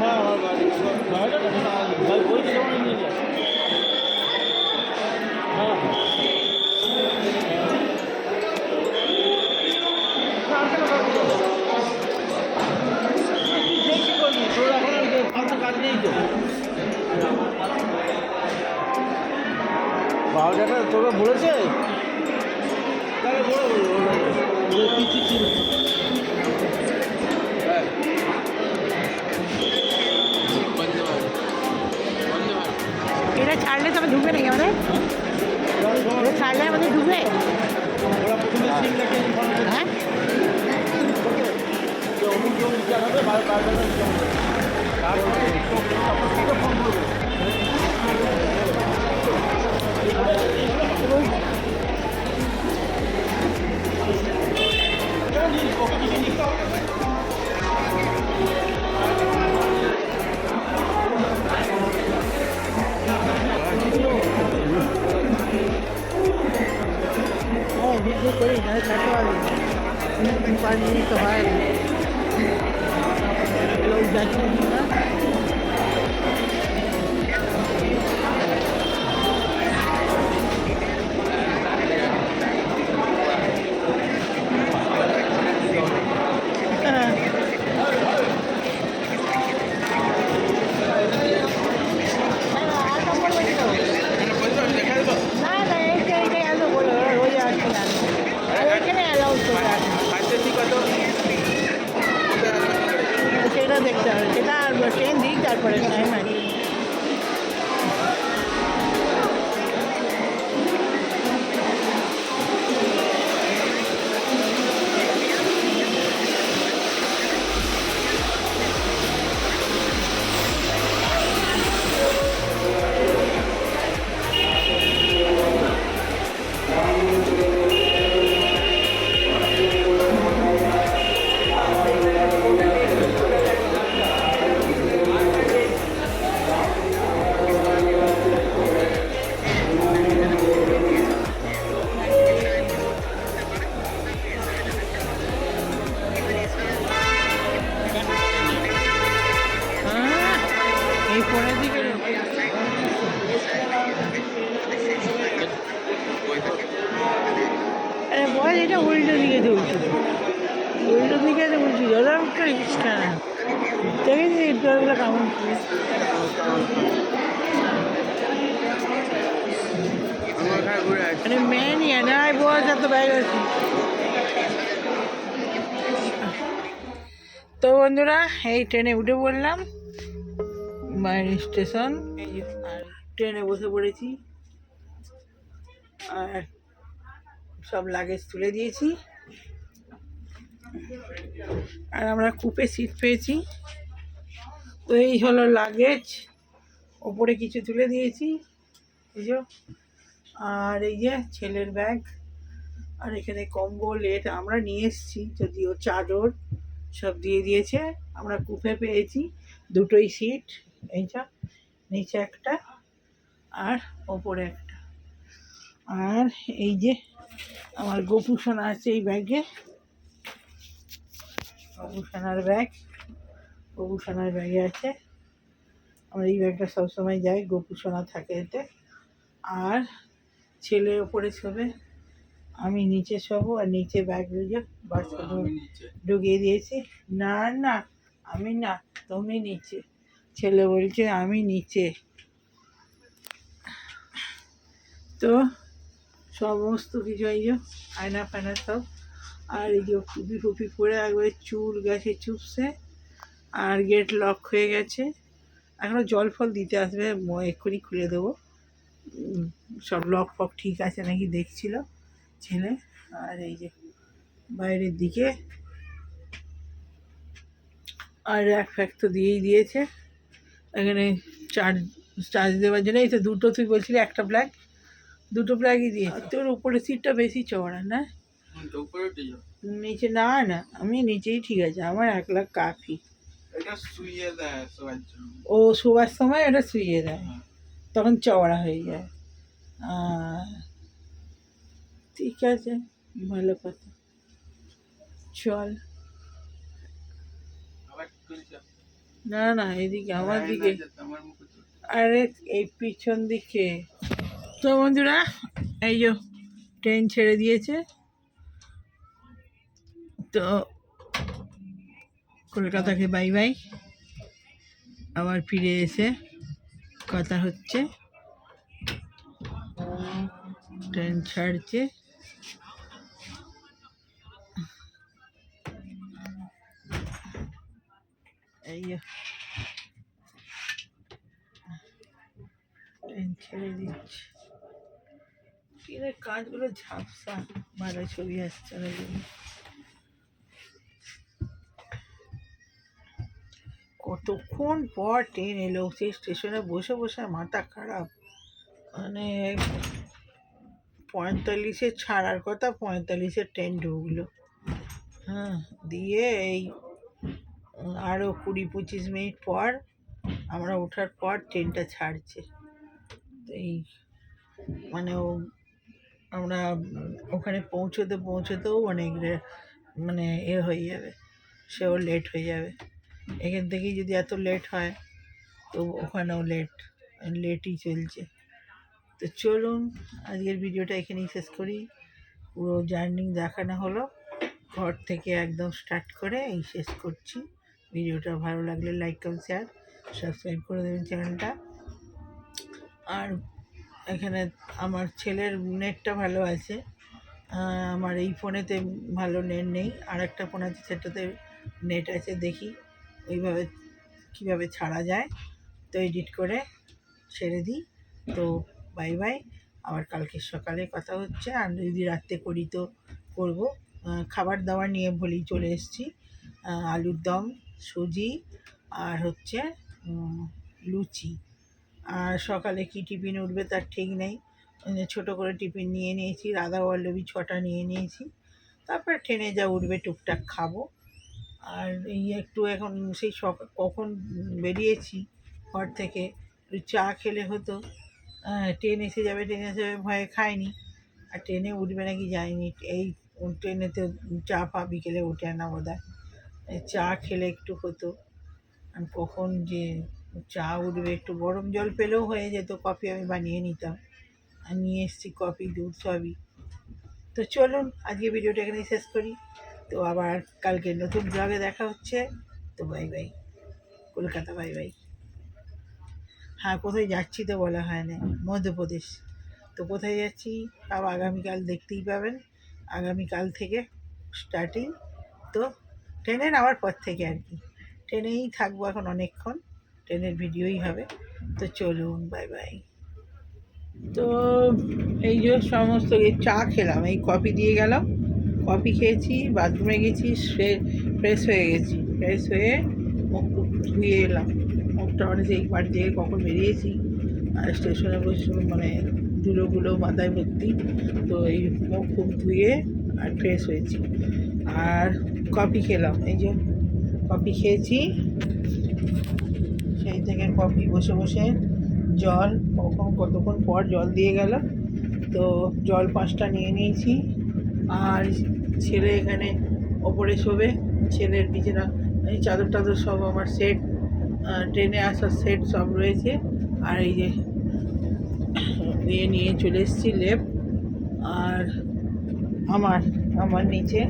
হ্যাঁ আমার বাড়ি ভাই বলছি যখন নিয়ে যাস। হ্যাঁ হ্যাঁ দেখি করবি তোর এখন ফালতু কাজ নেই তো। বারোটাটা তোকে বলেছে তাহলে বলে বলবো কিছু এটা ছাড়লে তবে ঢুকবে নাকি আমাদের? এটা ছাড়লে আমাদের ঢুকবে? ওরা প্রথমে সিমটাকে হ্যাঁ অমুক জমি জানাবে তারপরে ফোন করবে। বিক্রি করি না ছাড়তে পারবি পারবি তো হয় লোক যাচ্ছে না। সেটা দেখতে হবে, সেটা আর ট্রেন দিই তারপরে টাইম আছে। এই পরের দিকে বল এটা উল্টো দিকে চলছে, উল্টো দিকে বলছি ওরকম একটা রিক্সা দেখেছি ডরগুলো কেমন মানে মেন এনায় বস এত ব্যাগ আছে। তো বন্ধুরা এই ট্রেনে উঠে পড়লাম বাইরে স্টেশন, আর ট্রেনে বসে পড়েছি আর সব লাগেজ তুলে দিয়েছি আর আমরা কুপে সিট পেয়েছি। তো এই হলো লাগেজ, ওপরে কিছু তুলে দিয়েছি এই যে, আর এই যে ছেলের ব্যাগ, আর এখানে কম্বল এটা আমরা নিয়ে এসেছি, যদিও চাদর সব দিয়ে দিয়েছে। আমরা কুপে পেয়েছি দুটোই সিট, এইটা নিচে একটা আর ওপরে একটা। আর এই যে আমার গোপুসোনা আছে এই ব্যাগে, গোপুসোনার ব্যাগ, গোপুসোনার ব্যাগে আছে। আমরা এই ব্যাগটা সবসময় যাই, গোপুসোনা থাকে এতে। আর ছেলে ওপরে শোবে, আমি নিচে শোবো, আর নিচে ব্যাগ রয়েছে বাস ঢুকিয়ে দিয়েছি। না না আমি না, তুমি নিচে, ছেলে বলছে আমি নিচে। তো সমস্ত কিছু এই যে আয়না ফায়না সব, আর এই যে টুপি ফুপি পরে একবারে চুল গেছে চুপসে, আর গেট লক হয়ে গেছে। এখনও জল ফল দিতে আসবে, এক্ষুনি খুলে দেবো। সব লক ফক ঠিক আছে নাকি দেখছিল ছেলে। আর এই যে বাইরের দিকে আর এক ফ্যাক তো দিয়েই দিয়েছে এখানে চার্জ দেওয়ার জন্য। এই তো দুটো, তুই বলছিলি একটা ব্ল্যাক, দুটো ব্ল্যাকই দিয়েছে। তোর উপরে সিটটা বেশি চওড়া না, নিচে না না আমি নিচেই ঠিক আছে, আমার 1 লাখ কাফি। ও শোবার সময় এটা শুইয়ে দেয়, তখন চওড়া হয়ে যায়। ঠিক আছে, ভালো কথা, চল। না না এদিকে আমার দিকে, আরে এই পিছন দিকে। তো বন্ধুরা এই যে ট্রেন ছেড়ে দিয়েছে, তো কলকাতাকে বাই বাই। আবার ফিরে এসে কথা হচ্ছে, ট্রেন ছাড়ছে। এই যে ট্রেন ছেড়ে দিচ্ছে, ট্রেনের কাজগুলো ঝাপসা, ভালো ছবি আসছে না জন্য। কতক্ষণ পর ট্রেন এলো, সেই স্টেশনে বসে বসে মাথা খারাপ। মানে 45-এ ছাড়ার কথা, 45-এ ট্রেন ঢুকলো। হ্যাঁ, দিয়ে এই আরও 20-25 মিনিট পর আমরা ওঠার পর ট্রেনটা ছাড়ছে। এই মানে আমরা ওখানে পৌঁছতেও অনেক মানে হয়ে যাবে, সেও লেট হয়ে যাবে। এখান থেকেই যদি এত লেট হয় তো ওখানেও লেটই চলছে। তো চলুন আজকের ভিডিওটা এখানেই শেষ করি। পুরো জার্নি দেখানো হলো, ঘর থেকে একদম স্টার্ট করে এই শেষ করছি। ভিডিওটা ভালো লাগলে লাইক কমেন্ট শেয়ার সাবস্ক্রাইব করে দেবেন চ্যানেলটা। আর এখানে আমার ছেলের নেটটা ভালো আছে, আমার এই ফোনেতে ভালো নেট নেই। আর একটা ফোন আছে সেটাতে নেট আছে, দেখি ওইভাবে কীভাবে ছাড়া যায়। তো এডিট করে ছেড়ে দিই। তো বাই বাই, আবার কালকে সকালে কথা হচ্ছে। আর যদি রাত্রে করি তো করবো। খাবার দাবার নিয়ে বলেই চলে এসেছি, আলুর দম, সুজি আর হচ্ছে লুচি। আর সকালে কি টিফিন উঠবে তার ঠিক নেই, ছোটো করে টিফিন নিয়ে নিয়েছি, রাধা বল্লভী 6টা নিয়ে নিয়েছি। তারপরে ট্রেনে যা উঠবে টুকটাক খাবো। আর এই একটু এখন সেই কখন বেরিয়েছি ঘর থেকে, চা খেলে হতো। ট্রেন এসে যাবে ভয়ে খাইনি। আর ট্রেনে উঠবে নাকি যায়নি, এই ট্রেনেতে চা ফা বিকেলে ওঠে না বোধ হয়। চা খেলে একটু হতো। আর কখন যে চা উঠবে, একটু গরম জল পেলেও হয়ে যেত, কফি আমি বানিয়ে নিতাম। আর নিয়ে এসেছি কফি, দুধ সবই। তো চলুন আজকে ভিডিওটা এখানেই শেষ করি। তো আবার কালকে নতুন ব্লগে দেখা হচ্ছে। তো bye bye, Kolkata bye bye. হ্যাঁ, কোথায় যাচ্ছি তো বলা হয় না, মধ্যপ্রদেশ। তো কোথায় যাচ্ছি সব আগামীকাল দেখতেই পাবেন। আগামীকাল থেকে স্টার্টিং। তো ট্রেনে নামার পর থেকে আর কি, ট্রেনেই থাকবো এখন অনেকক্ষণ, ট্রেনের ভিডিওই হবে। তো চলুন বাই বাই। তো এই যে সমস্ত চা খেলাম, এই কফি দিয়ে গেলাম, কফি খেয়েছি, বাথরুমে গেছি, ফ্রেশ হয়ে গেছি, ফ্রেশ হয়ে মুখ ধুয়ে এলাম। মুখটা মানে সেই বাড়ি থেকে কখন বেরিয়েছি, আর স্টেশনে বসে মানে ধুলোগুলো মাথায় ভর্তি। তো এই মুখ ধুয়ে আর ফ্রেশ হয়েছি, আর কফি খেলাম। এই যে কফি খেয়েছি, সেই থেকে কফি বসে বসে জল কতক্ষণ পর জল দিয়ে গেল। তো জল 5টা নিয়ে নিয়েছি। আর ছেলে এখানে ওপরে শোবে, ছেলের বিছানা এই চাদর টাদর সব আমার সেট, ট্রেনে আসার সেট সব রয়েছে। আর এই যে নিয়ে চলে এসেছি লেপ। আর আমার নিচে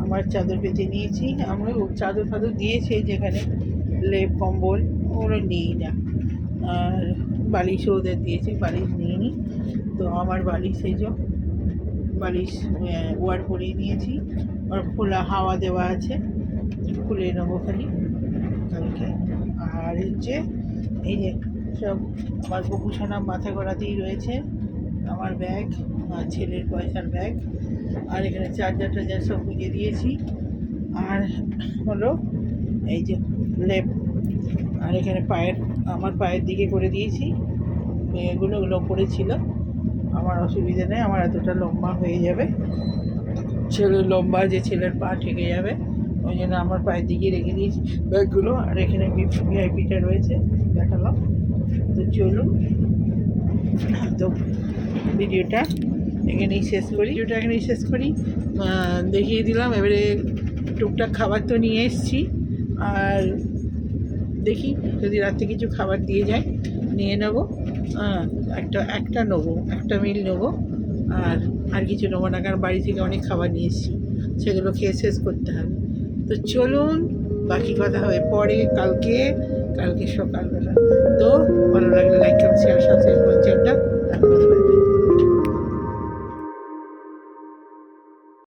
আমার চাদর পেতে নিয়েছি। আমরা চাদর ফাদর দিয়েছে যেখানে লেপ কম্বল, ওগুলো নিই না। আর বালিশও ওদের দিয়েছে, বালিশ নিয়ে নিই। তো আমার বালিশ এই যে বালিশ ওয়ার পরিয়ে নিয়েছি, আর খোলা হাওয়া দেওয়া আছে, খুলে নেবো খালি কালকে। আর হচ্ছে এই যে সব আমার গোপুসোনা মাথা গড়াতেই রয়েছে, আমার ব্যাগ আর ছেলের পয়সার ব্যাগ। আর এখানে চার্জার টার্জার সব বুঝে দিয়েছি। আর হলো এই যে লেপ, আর এখানে আমার পায়ের দিকে করে দিয়েছি। এগুলো পড়েছিল, আমার অসুবিধা নেই, আমার এতটা লম্বা হয়ে যাবে, ছেলের লম্বা যে ছেলের পা ঠেকে যাবে, ওই জন্য আমার পায়ের দিকে রেখে দিয়েছি ব্যাগগুলো। আর এখানে ভিআইপিটা রয়েছে, দেখালাম। তো চলুন, তো ভিডিওটা এখানেই শেষ করি, দেখিয়ে দিলাম। এবারে টুকটাক খাবার তো নিয়ে এসেছি, আর দেখি যদি রাত্রে কিছু খাবার দিয়ে যায় নিয়ে নেবো। হ্যাঁ, একটা নেবো, একটা মিল নেবো। আর কিছু নেবো না, কারণ বাড়ি থেকে অনেক খাবার নিয়ে এসেছি, সেগুলো খেয়ে শেষ করতে হবে। তো চলুন, বাকি কথা হবে পরে, কালকে সকালবেলা। তো ভালো লাগলে লাইক, শেয়ার, সাবস্ক্রাইব করুন চ্যানেলটা।